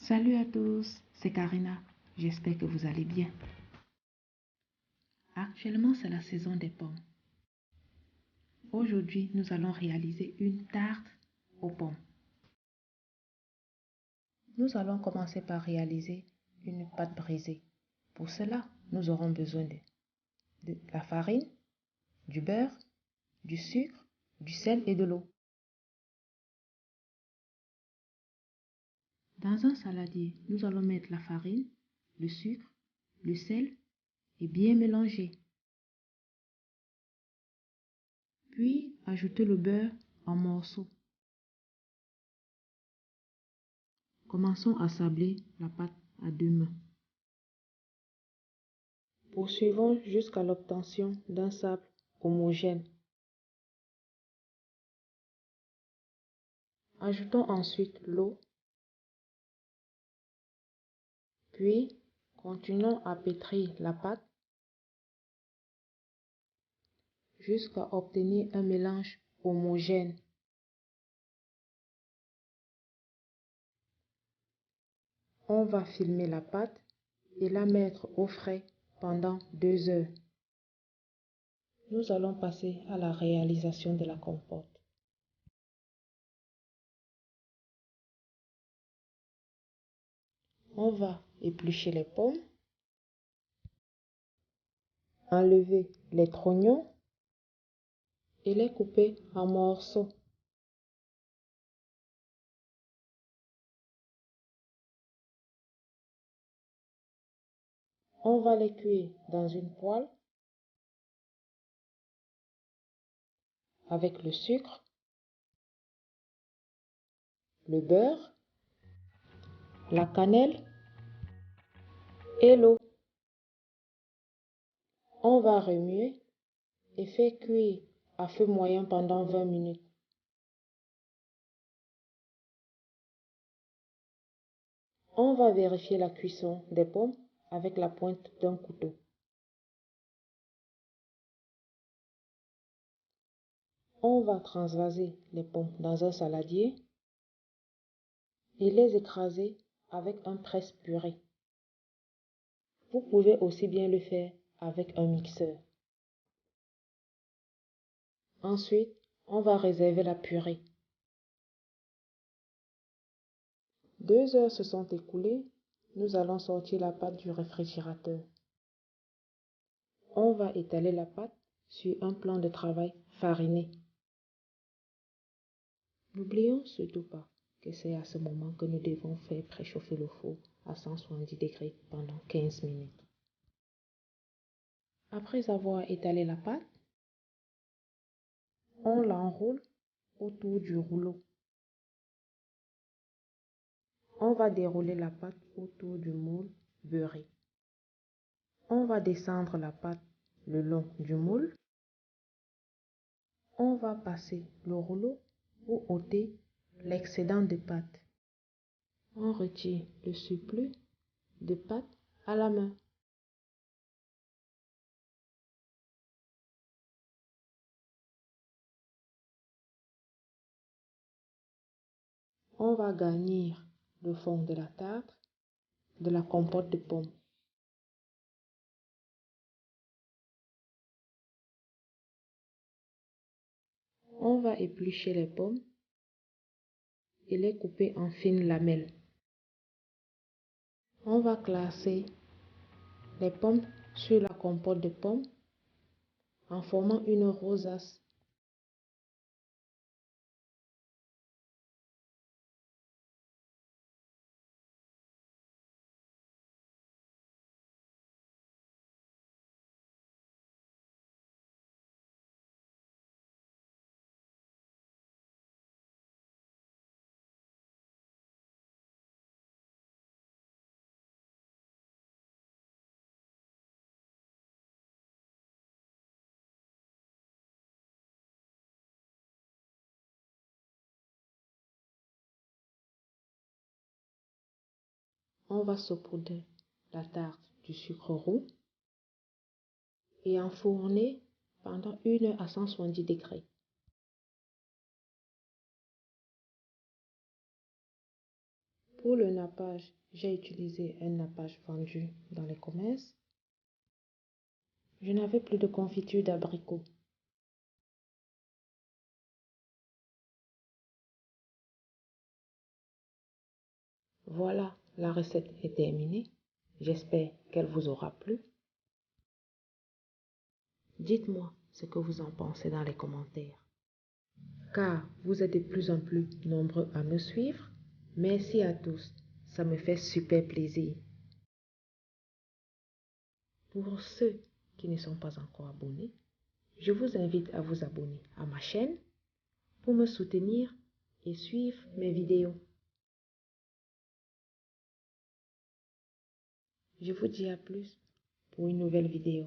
Salut à tous, c'est Karina. J'espère que vous allez bien. Actuellement, c'est la saison des pommes. Aujourd'hui, nous allons réaliser une tarte aux pommes. Nous allons commencer par réaliser une pâte brisée. Pour cela, nous aurons besoin de la farine, du beurre, du sucre, du sel et de l'eau. Dans un saladier, nous allons mettre la farine, le sucre, le sel et bien mélanger. Puis, ajouter le beurre en morceaux. Commençons à sabler la pâte à deux mains. Poursuivons jusqu'à l'obtention d'un sable homogène. Ajoutons ensuite l'eau, puis continuons à pétrir la pâte jusqu'à obtenir un mélange homogène. On va filmer la pâte et la mettre au frais pendant 2 heures. Nous allons passer à la réalisation de la compote. On va éplucher les pommes, enlever les trognons et les couper en morceaux. On va les cuire dans une poêle avec le sucre, le beurre, la cannelle et l'eau. On va remuer et faire cuire à feu moyen pendant 20 minutes. On va vérifier la cuisson des pommes avec la pointe d'un couteau. On va transvaser les pommes dans un saladier et les écraser avec un presse-purée. Vous pouvez aussi bien le faire avec un mixeur. Ensuite, on va réserver la purée. 2 heures se sont écoulées. Nous allons sortir la pâte du réfrigérateur. On va étaler la pâte sur un plan de travail fariné. N'oublions surtout pas que c'est à ce moment que nous devons faire préchauffer le four à 170 degrés pendant 15 minutes. Après avoir étalé la pâte, on l'enroule autour du rouleau. On va dérouler la pâte autour du moule beurré. On va descendre la pâte le long du moule. On va passer le rouleau pour ôter l'excédent de pâte. On retire le surplus de pâte à la main. On va garnir le fond de la tarte de la compote de pommes. On va éplucher les pommes et les couper en fines lamelles. On va classer les pommes sur la compote de pommes en formant une rosace. On va saupoudrer la tarte du sucre roux et enfourner pendant 1 heure à 170 degrés. Pour le nappage, j'ai utilisé un nappage vendu dans les commerces. Je n'avais plus de confiture d'abricot. Voilà, la recette est terminée. J'espère qu'elle vous aura plu. Dites-moi ce que vous en pensez dans les commentaires. Car vous êtes de plus en plus nombreux à me suivre. Merci à tous, ça me fait super plaisir. Pour ceux qui ne sont pas encore abonnés, je vous invite à vous abonner à ma chaîne pour me soutenir et suivre mes vidéos. Je vous dis à plus pour une nouvelle vidéo.